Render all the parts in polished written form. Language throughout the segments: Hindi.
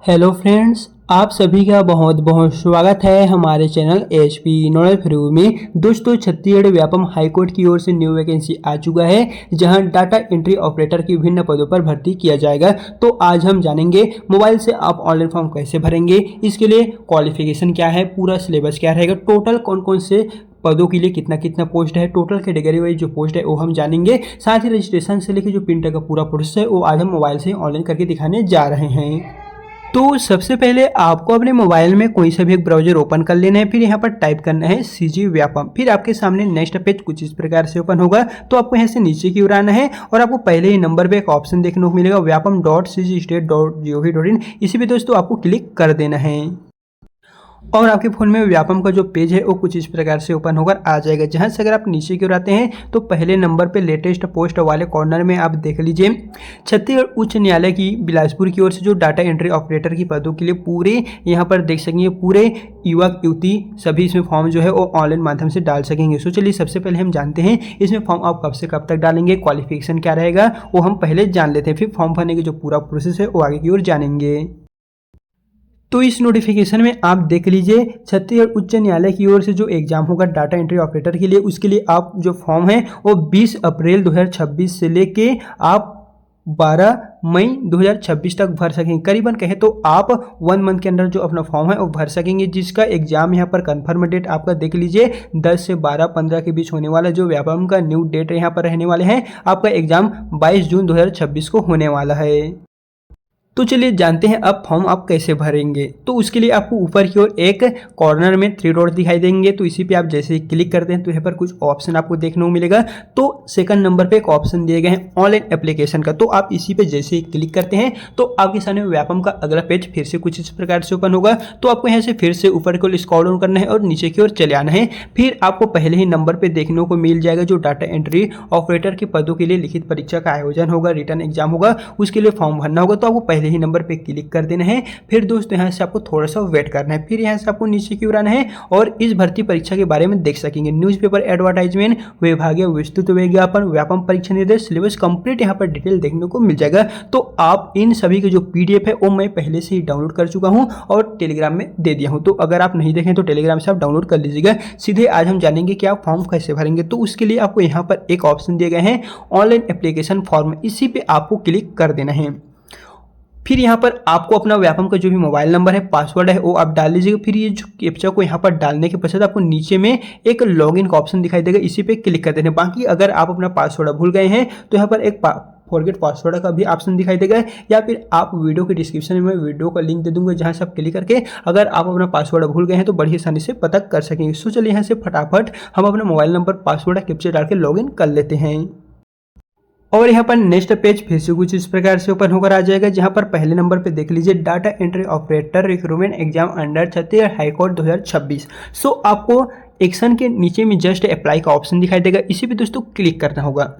हेलो फ्रेंड्स, आप सभी का बहुत बहुत स्वागत है हमारे चैनल एचपी नॉलेज फ्री में। दोस्तों, छत्तीसगढ़ व्यापम हाईकोर्ट की ओर से न्यू वैकेंसी आ चुका है, जहां डाटा एंट्री ऑपरेटर की विभिन्न पदों पर भर्ती किया जाएगा। तो आज हम जानेंगे मोबाइल से आप ऑनलाइन फॉर्म कैसे भरेंगे, इसके लिए क्वालिफिकेशन क्या है, पूरा सिलेबस क्या रहेगा, टोटल कौन कौन से पदों के लिए कितना कितना पोस्ट है, टोटल कैटेगरी वाइज जो पोस्ट है वो हम जानेंगे। साथ ही रजिस्ट्रेशन से लेकर जो प्रिंटर का पूरा प्रोसेस है वो आज हम मोबाइल से ऑनलाइन करके दिखाने जा रहे हैं। तो सबसे पहले आपको अपने मोबाइल में कोई सा भी एक ब्राउजर ओपन कर लेना है। फिर यहाँ पर टाइप करना है सीजी व्यापम। फिर आपके सामने नेक्स्ट पेज कुछ इस प्रकार से ओपन होगा। तो आपको यहाँ से नीचे की ओर आना है और आपको पहले ही नंबर पे एक ऑप्शन देखने को मिलेगा vyapam.cgstate.gov.in। इसी पे दोस्तों आपको क्लिक कर देना है और आपके फ़ोन में व्यापम का जो पेज है वो कुछ इस प्रकार से ओपन होकर आ जाएगा। जहाँ से अगर आप नीचे की ओर आते हैं तो पहले नंबर पे लेटेस्ट पोस्ट वाले कॉर्नर में आप देख लीजिए, छत्तीसगढ़ उच्च न्यायालय की बिलासपुर की ओर से जो डाटा एंट्री ऑपरेटर की पदों के लिए पूरे यहाँ पर देख सकेंगे, पूरे युवक युवती सभी इसमें फॉर्म जो है वो ऑनलाइन माध्यम से डाल सकेंगे। सो चलिए सबसे पहले हम जानते हैं इसमें फॉर्म आप कब से कब तक डालेंगे, क्वालिफिकेशन क्या रहेगा वो हम पहले जान लेते हैं। फिर फॉर्म भरने की जो पूरा प्रोसेस है वो आगे की ओर जानेंगे। तो इस नोटिफिकेशन में आप देख लीजिए, छत्तीसगढ़ उच्च न्यायालय की ओर से जो एग्जाम होगा डाटा एंट्री ऑपरेटर के लिए, उसके लिए आप जो फॉर्म है वो 20 अप्रैल 2026 से लेके आप 12 मई 2026 तक भर सकेंगे। करीबन कहे तो आप 1 मंथ के अंदर जो अपना फॉर्म है वो भर सकेंगे, जिसका एग्जाम यहाँ पर कंफर्म डेट आपका देख लीजिए 10 से 12-15 के बीच होने वाला। जो व्यापम का न्यू डेट यहाँ पर रहने वाले हैं, आपका एग्जाम 22 जून 2026 को होने वाला है। तो चलिए जानते हैं अब फॉर्म आप कैसे भरेंगे। तो उसके लिए आपको ऊपर की ओर एक कॉर्नर में 3 डॉट दिखाई देंगे। तो इसी पे आप जैसे ही क्लिक करते हैं तो यहाँ पर कुछ ऑप्शन आपको देखने को मिलेगा। तो सेकंड नंबर पे एक ऑप्शन दिए गए हैं ऑनलाइन एप्लीकेशन का। तो आप इसी पे जैसे ही क्लिक करते हैं तो आपके सामने व्यापम का अगला पेज फिर से कुछ इस प्रकार से ओपन होगा। तो आपको यहाँ से फिर से ऊपर की ओर स्क्रॉल डाउन करना है और नीचे की ओर चले आना है। फिर आपको पहले ही नंबर पर देखने को मिल जाएगा जो डाटा एंट्री ऑपरेटर के पदों के लिए लिखित परीक्षा का आयोजन होगा, रिटर्न एग्जाम होगा, उसके लिए फॉर्म भरना होगा। तो आपको पहले ही नंबर पे क्लिक कर देना है। फिर दोस्तों यहाँ से आपको थोड़ा सा वेट करना है। फिर यहाँ से आपको नीचे की ओर आना है और इस भर्ती परीक्षा के बारे में देख सकेंगे। न्यूज़पेपर एडवर्टाइजमेंट, विभागीय विस्तृत विज्ञापन, व्यापम परीक्षा निर्देश, सिलेबस कंप्लीट यहाँ पर डिटेल देखने को मिल जाएगा। तो आप इन सभी के जो PDF है वो मैं पहले से ही डाउनलोड कर चुका हूँ और टेलीग्राम में दे दिया हूँ। तो अगर आप नहीं देखें तो टेलीग्राम से आप डाउनलोड कर लीजिएगा। सीधे आज हम जानेंगे कि आप फॉर्म कैसे भरेंगे। तो उसके लिए आपको यहाँ पर एक ऑप्शन दिए गए हैं ऑनलाइन एप्लीकेशन फॉर्म, इसी पे आपको क्लिक कर देना है। फिर यहाँ पर आपको अपना व्यापम का जो भी मोबाइल नंबर है, पासवर्ड है वो आप डाल लीजिएगा। फिर ये जो कैप्चा को यहाँ पर डालने के पश्चात आपको नीचे में एक लॉगिन का ऑप्शन दिखाई देगा, इसी पे क्लिक कर देना। बाकी अगर आप अपना पासवर्ड भूल गए हैं तो यहाँ पर एक फॉरगेट पासवर्ड का भी ऑप्शन दिखाई देगा, या फिर आप वीडियो के डिस्क्रिप्शन में वीडियो का लिंक दे दूंगा, जहां से आप क्लिक करके अगर आप अपना पासवर्ड भूल गए हैं तो बड़ी आसानी से पता कर सकेंगे। सो चलिए यहाँ से फटाफट हम अपना मोबाइल नंबर, पासवर्ड कैप्चा डाल के लॉगिन कर लेते हैं। और यहाँ पर नेक्स्ट पेज फिर से कुछ इस प्रकार से ओपन होकर आ जाएगा, जहाँ पर पहले नंबर पे देख लीजिए data entry operator recruitment exam under Chhattisgarh high court 2026। सो आपको एक्शन के नीचे में जस्ट अप्लाई का ऑप्शन दिखाई देगा, इसी पे दोस्तों क्लिक करना होगा।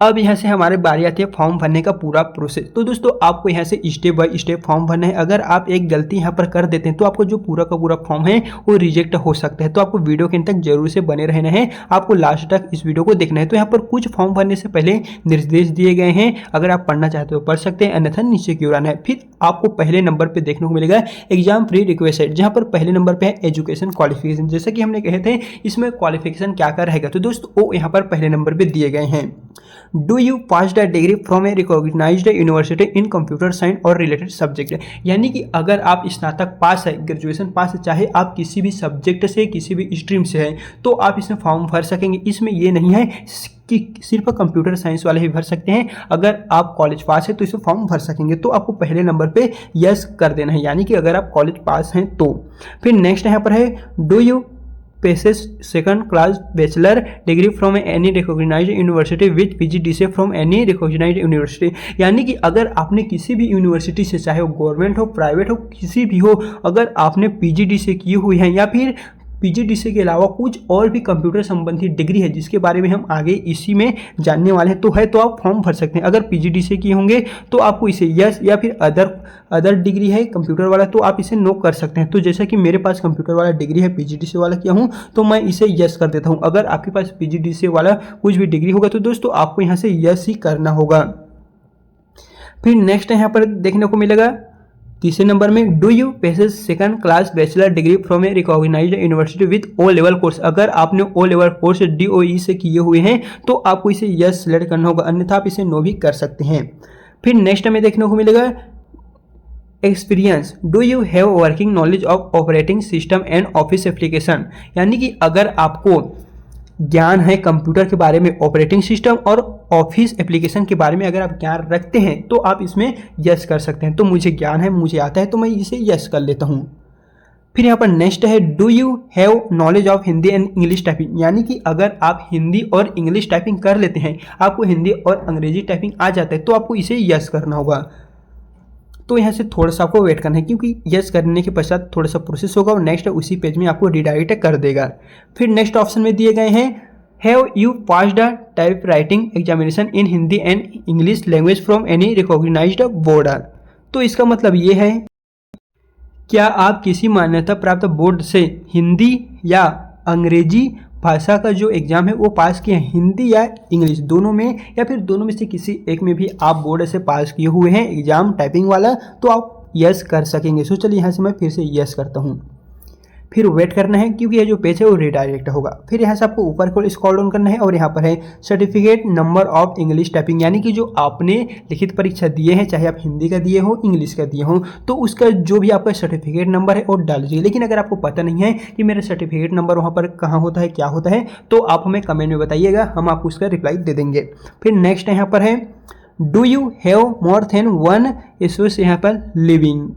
अब यहाँ से हमारे बारी आती है फॉर्म भरने का पूरा प्रोसेस। तो दोस्तों आपको यहाँ से स्टेप बाय स्टेप फॉर्म भरना है। अगर आप एक गलती यहाँ पर कर देते हैं तो आपको जो पूरा का पूरा फॉर्म है वो रिजेक्ट हो सकता है। तो आपको वीडियो के अंत तक जरूर से बने रहना है, आपको लास्ट तक इस वीडियो को देखना है। तो यहाँ पर कुछ फॉर्म भरने से पहले निर्देश दिए गए हैं, अगर आप पढ़ना चाहते हो पढ़ सकते हैं, अन्यथा नीचे की ओर आना है। फिर आपको पहले नंबर पर देखने को मिलेगा एग्जाम प्री रिक्वेस्ट, जहाँ पर पहले नंबर पर है एजुकेशन क्वालिफिकेशन। जैसे कि हमने कहे थे इसमें क्वालिफिकेशन क्या क्या रहेगा, तो दोस्तों वो यहाँ पर पहले नंबर पर दिए गए हैं। Do you pass the degree from a recognised university in computer science और रिलेटेड सब्जेक्ट। यानी कि अगर आप स्नातक पास है, ग्रेजुएशन पास है, चाहे आप किसी भी सब्जेक्ट से, किसी भी स्ट्रीम से हैं, तो आप इसमें फॉर्म भर सकेंगे। इसमें ये नहीं है कि सिर्फ कंप्यूटर साइंस वाले ही भर सकते हैं। अगर आप कॉलेज पास है तो इसमें फॉर्म भर सकेंगे। तो आपको पहले नंबर पे यस कर देना है, यानी कि अगर आप कॉलेज पास हैं तो। फिर नेक्स्ट यहाँ पर है do you possess second class bachelor degree from any recognised university with PGDCA from any recognised university. यानी कि अगर आपने किसी भी यूनिवर्सिटी से, चाहे वो गवर्नमेंट हो, प्राइवेट हो, किसी भी हो, अगर आपने PGDCA की हुई है या फिर PGDCA के अलावा कुछ और भी कंप्यूटर संबंधी डिग्री है, जिसके बारे में हम आगे इसी में जानने वाले हैं, तो आप फॉर्म भर सकते हैं। अगर PGDCA किए होंगे तो आपको इसे यस, या फिर अदर डिग्री है कंप्यूटर वाला तो आप इसे नो कर सकते हैं। तो जैसा कि मेरे पास कंप्यूटर वाला डिग्री है, PGDCA वाला किया हूँ, तो मैं इसे यस कर देता हूँ। अगर आपके पास PGDCA वाला कुछ भी डिग्री होगा तो दोस्तों आपको यहाँ से यस ही करना होगा। फिर नेक्स्ट यहाँ पर देखने को मिलेगा तीसरे नंबर में do you possess second class bachelor degree from a recognised university with O level course. अगर आपने ओ लेवल कोर्स DOE से किए हुए हैं तो आपको इसे यस सेलेक्ट करना होगा, अन्यथा आप इसे नो भी कर सकते हैं। फिर नेक्स्ट हमें देखने को मिलेगा experience, do you have working knowledge of operating system and office application. यानी कि अगर आपको ज्ञान है कंप्यूटर के बारे में, ऑपरेटिंग सिस्टम और ऑफिस एप्लीकेशन के बारे में अगर आप ज्ञान रखते हैं तो आप इसमें यस कर सकते हैं। तो मुझे ज्ञान है, मुझे आता है, तो मैं इसे यस कर लेता हूँ। फिर यहाँ पर नेक्स्ट है do you have knowledge of Hindi and English typing. यानी कि अगर आप हिंदी और इंग्लिश टाइपिंग कर लेते हैं, आपको हिंदी और अंग्रेजी टाइपिंग आ जाता है, तो आपको इसे यस करना होगा। तो यहाँ से थोड़ा सा आपको वेट करना है, क्योंकि यस करने के पश्चात थोड़ा सा प्रोसेस होगा और नेक्स्ट उसी पेज में आपको रिडायरेक्ट कर देगा। फिर नेक्स्ट ऑप्शन में दिए गए हैं have you passed the type writing examination in Hindi and English language from any recognised board. तो इसका मतलब ये है, क्या आप किसी मान्यता प्राप्त बोर्ड से हिंदी या अंग्रेजी भाषा का जो एग्ज़ाम है वो पास किए हैं, हिंदी या इंग्लिश दोनों में, या फिर दोनों में से किसी एक में भी आप बोर्ड से पास किए हुए हैं एग्ज़ाम टाइपिंग वाला, तो आप यस कर सकेंगे। सो चलिए यहाँ से मैं फिर से यस करता हूँ। फिर वेट करना है, क्योंकि ये जो पेज है वो रिडायरेक्ट होगा। फिर यहाँ से आपको ऊपर को स्क्रॉल डाउन करना है और यहाँ पर है certificate number of English typing. यानी कि जो आपने लिखित परीक्षा दिए हैं, चाहे आप हिंदी का दिए हो इंग्लिश का दिए हो, तो उसका जो भी आपका सर्टिफिकेट नंबर है वो डाल दीजिए। लेकिन अगर आपको पता नहीं है कि मेरा सर्टिफिकेट नंबर वहाँ पर कहाँ होता है, क्या होता है, तो आप हमें कमेंट में बताइएगा, हम आपको उसका रिप्लाई दे देंगे। फिर नेक्स्ट यहाँ पर है do you have more than one spouse यहाँ पर लिविंग।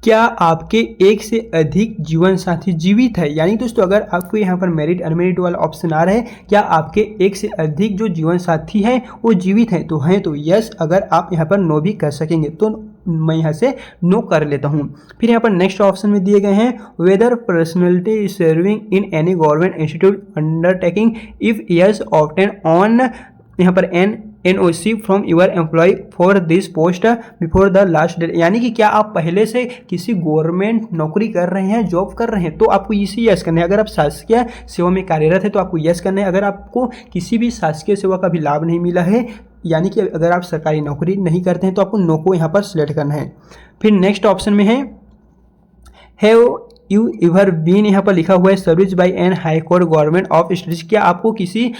क्या आपके एक से अधिक जीवन साथी जीवित है। यानी दोस्तों अगर आपको यहाँ पर मेरिट अनमेरिट वाला ऑप्शन आ रहा है, क्या आपके एक से अधिक जो जीवन साथी हैं वो जीवित हैं, तो यस, अगर आप यहाँ पर नो भी कर सकेंगे, तो मैं यहाँ से नो कर लेता हूँ। फिर यहाँ पर नेक्स्ट ऑप्शन में दिए गए हैं whether personality serving in any government institute undertaking, if yes obtain on यहाँ पर NOC from your employ for this post before the last date. यानी कि क्या आप पहले से किसी गवर्नमेंट नौकरी कर रहे हैं, जॉब कर रहे हैं, तो आपको इसे यस करना है। अगर आप शासकीय सेवा में कार्यरत है तो आपको यस करना है। अगर आपको किसी भी शासकीय सेवा का भी लाभ नहीं मिला है, यानी कि अगर आप सरकारी नौकरी नहीं करते हैं, तो आपको नो को यहाँ पर सिलेक्ट करना है। फिर नेक्स्ट ऑप्शन में है हैव यू एवर बीन, यहाँ पर लिखा हुआ है service by an high court government of states. क्या आपको किसी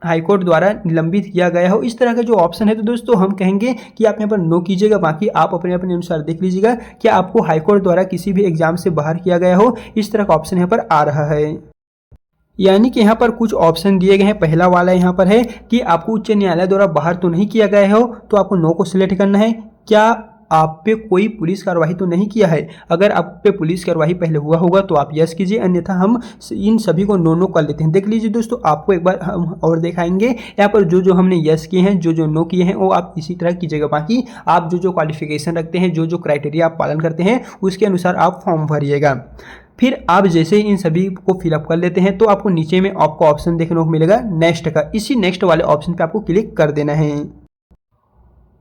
हाईकोर्ट द्वारा निलंबित किया गया हो, इस तरह का जो ऑप्शन है, तो दोस्तों हम कहेंगे कि आप यहाँ पर नो कीजिएगा। बाकी आप अपने अपने अनुसार देख लीजिएगा कि आपको हाईकोर्ट द्वारा किसी भी एग्जाम से बाहर किया गया हो, इस तरह का ऑप्शन यहाँ पर आ रहा है। यानी कि यहाँ पर कुछ ऑप्शन दिए गए हैं। पहला वाला यहाँ पर है कि आपको उच्च न्यायालय द्वारा बाहर तो नहीं किया गया हो, तो आपको नो को सिलेक्ट करना है। क्या आप पे कोई पुलिस कार्रवाई तो नहीं किया है, अगर आप पे पुलिस कार्रवाई पहले हुआ होगा तो आप यस कीजिए, अन्यथा हम इन सभी को नो कर लेते हैं। देख लीजिए दोस्तों, आपको एक बार हम और दिखाएंगे यहाँ पर जो हमने यस किए हैं, जो नो किए हैं, वो आप इसी तरह कीजिएगा। बाकी आप जो क्वालिफिकेशन रखते हैं, जो क्राइटेरिया आप पालन करते हैं, उसके अनुसार आप फॉर्म भरिएगा। फिर आप जैसे इन सभी को फिलअप कर लेते हैं तो आपको नीचे में आपको ऑप्शन देखने को मिलेगा नेक्स्ट का। इसी नेक्स्ट वाले ऑप्शन पे आपको क्लिक कर देना है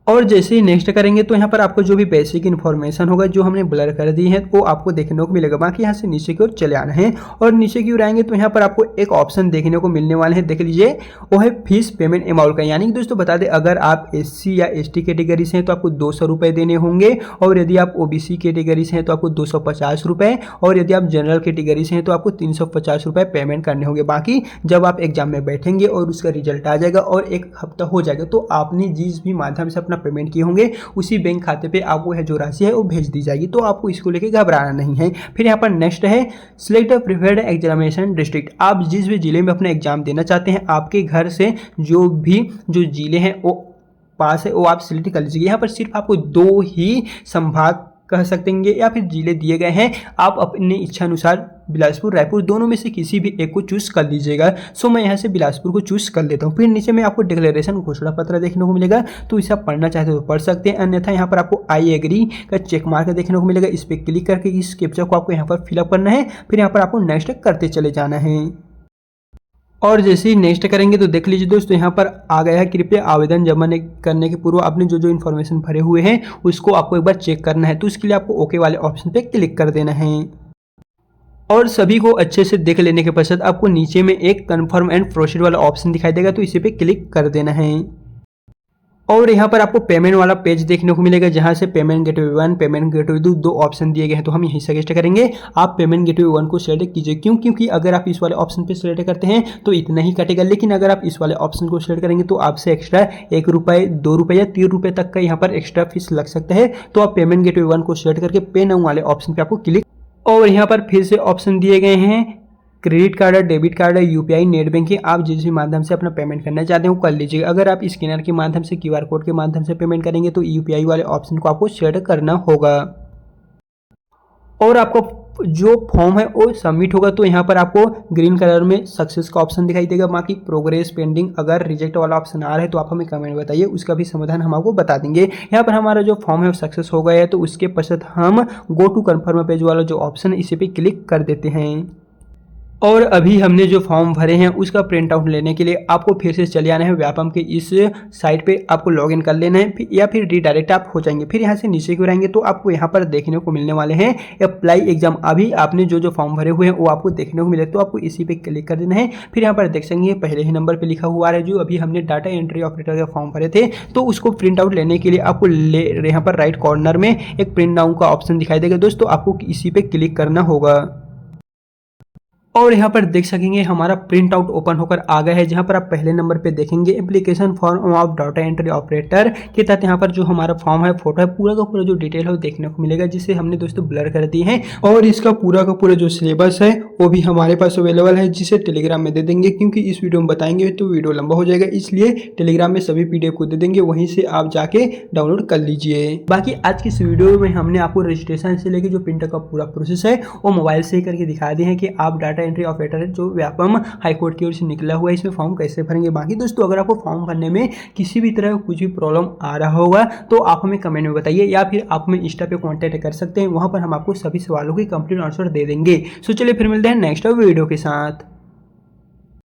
और जैसे ही नेक्स्ट करेंगे तो यहाँ पर आपको जो भी बेसिक इन्फॉर्मेशन होगा जो हमने ब्लर कर दी है वो आपको देखने को मिलेगा। बाकी यहाँ से नीचे की ओर चले आना है और नीचे की ओर आएंगे तो यहाँ पर आपको एक ऑप्शन देखने को मिलने वाले हैं, देख लीजिए, वो है फीस पेमेंट अमाउंट का। यानी कि दोस्तों बता दें, अगर आप SC या ST कैटेगरी से हैं तो आपको 200 रुपये देने होंगे, और यदि आप OBC कैटेगरी से हैं तो आपको 250 रुपये, और यदि आप जनरल कैटेगरी से हैं तो आपको 350 रुपये पेमेंट करने होंगे। बाकी जब आप एग्जाम में बैठेंगे और उसका रिजल्ट आ जाएगा और एक हफ्ता हो जाएगा तो आपने जिस भी माध्यम से पेमेंट किए होंगे उसी बैंक खाते पे आपको जो राशि है वो भेज दी जाएगी, तो आपको इसको लेके घबराना नहीं है। फिर यहाँ पर नेक्स्ट है सिलेक्ट प्रिफर्ड एग्जामिनेशन डिस्ट्रिक्ट। आप जिस भी जिले में अपना एग्जाम देना चाहते हैं, आपके घर से जो जिले हैं वो पास है वो आप सिलेक्ट कर लीजिए। यहाँ पर सिर्फ आपको 2 ही संभाग कह सकते हैं या फिर जिले दिए गए हैं, आप अपनी इच्छा अनुसार बिलासपुर, रायपुर दोनों में से किसी भी एक को चूज कर लीजिएगा। सो मैं यहाँ से बिलासपुर को चूज कर लेता हूँ। फिर नीचे में आपको डिक्लेरेशन घोषणा पत्र देखने को मिलेगा, तो इसे आप पढ़ना चाहते हो तो पढ़ सकते हैं, अन्यथा यहाँ पर आपको आई एग्री का चेक मार्क देखने को मिलेगा। इस पर क्लिक करके इस कैप्चा को आपको यहाँ पर फिलअप करना है। फिर यहाँ पर आपको नेक्स्ट करते चले जाना है और जैसे ही नेक्स्ट करेंगे तो देख लीजिए दोस्तों, यहाँ पर आ गया है कृपया आवेदन जमा करने के पूर्व आपने जो इन्फॉर्मेशन भरे हुए हैं उसको आपको एक बार चेक करना है। तो इसके लिए आपको ओके वाले ऑप्शन पे क्लिक कर देना है और सभी को अच्छे से देख लेने के पश्चात आपको नीचे में एक कन्फर्म एंड प्रोसीड वाला ऑप्शन दिखाई देगा, तो इसी पे क्लिक कर देना है। और यहाँ पर आपको पेमेंट वाला पेज देखने को मिलेगा, जहाँ से पेमेंट गेटवे 1, पेमेंट गेटवे 2 दो ऑप्शन दिए गए हैं। तो हम यही सजेस्ट करेंगे आप पेमेंट गेटवे 1 को सिलेक्ट कीजिए। क्यों? क्योंकि अगर आप इस वाले ऑप्शन पे सिलेक्ट करते हैं तो इतना ही कटेगा, लेकिन अगर आप इस वाले ऑप्शन को सिलेक्ट करेंगे तो आपसे एक्स्ट्रा 1 रुपये, 2 रुपये या 3 रुपये तक का यहाँ पर एक्स्ट्रा फीस लग सकता है। तो आप पेमेंट गेटवे 1 को सिलेक्ट करके पे नाउ वाले ऑप्शन पे आपको क्लिक, और यहाँ पर फिर से ऑप्शन दिए गए हैं क्रेडिट कार्ड है, डेबिट कार्ड है, यूपीआई, नेट बैंकिंग, आप जिस भी माध्यम से अपना पेमेंट करना चाहते हो कर लीजिए। अगर आप स्कैनर के माध्यम से, क्यूआर कोड के माध्यम से पेमेंट करेंगे तो यूपीआई वाले ऑप्शन को आपको सेलेक्ट करना होगा। और आपको जो फॉर्म है वो सबमिट होगा तो यहाँ पर आपको ग्रीन कलर में सक्सेस का ऑप्शन दिखाई देगा। बाकी प्रोग्रेस पेंडिंग, अगर रिजेक्ट वाला ऑप्शन आ रहा है तो आप हमें कमेंट बताइए, उसका भी समाधान हम आपको बता देंगे। यहाँ पर हमारा जो फॉर्म है वो सक्सेस हो गया है, तो उसके पश्चात हम गो टू कन्फर्म पेज वाला जो ऑप्शन है इसी पे क्लिक कर देते हैं। और अभी हमने जो फॉर्म भरे हैं उसका प्रिंट आउट लेने के लिए आपको फिर से चले आना है व्यापम के इस साइट पे, आपको लॉगिन कर लेना है या फिर रिडायरेक्ट आप हो जाएंगे। फिर यहाँ से नीचे क्यों आएंगे तो आपको यहाँ पर देखने को मिलने वाले हैं अप्लाई एग्जाम। अभी आपने जो फॉर्म भरे हुए हैं वो आपको देखने को मिले, तो आपको इसी पे क्लिक कर देना है। फिर यहाँ पर देख सकेंगे पहले ही नंबर पर लिखा हुआ है जो अभी हमने डाटा एंट्री ऑपरेटर का फॉर्म भरे थे, तो उसको प्रिंट आउट लेने के लिए आपको यहाँ पर राइट कॉर्नर में एक प्रिंट डाउन का ऑप्शन दिखाई देगा दोस्तों, आपको इसी पे क्लिक करना होगा। और यहाँ पर देख सकेंगे हमारा प्रिंट आउट ओपन होकर आ गया है, जहाँ पर आप पहले नंबर पे देखेंगे application form of data entry operator के तहत यहाँ पर जो हमारा फॉर्म है, फोटो है, पूरा का पूरा जो डिटेल है वो देखने को मिलेगा, जिसे हमने दोस्तों ब्लर कर दिए हैं। और इसका पूरा का पूरा जो सिलेबस है वो भी हमारे पास अवेलेबल है, जिसे टेलीग्राम में दे देंगे। क्योंकि इस वीडियो में बताएंगे तो वीडियो लंबा हो जाएगा, इसलिए टेलीग्राम में सभी PDF को दे देंगे, वहीं से आप जाके डाउनलोड कर लीजिए। बाकी आज की इस वीडियो में हमने आपको रजिस्ट्रेशन से लेकर जो प्रिंटर का पूरा प्रोसेस है वो मोबाइल से ही करके दिखा दिए हैं कि आप डाटा एंट्री ऑपरेटर जो व्यापम हाईकोर्ट की ओर से निकला हुआ है इसमें फॉर्म कैसे भरेंगे। बाकी दोस्तों अगर आपको फॉर्म भरने में किसी भी तरह कुछ भी प्रॉब्लम आ रहा होगा तो आप हमें कमेंट में बताइए, या फिर आप हमें इंस्टा पे कांटेक्ट कर सकते हैं, वहां पर हम आपको सभी सवालों की कंप्लीट आंसर दे देंगे। सो चलिए फिर मिलते हैं नेक्स्ट वीडियो के साथ।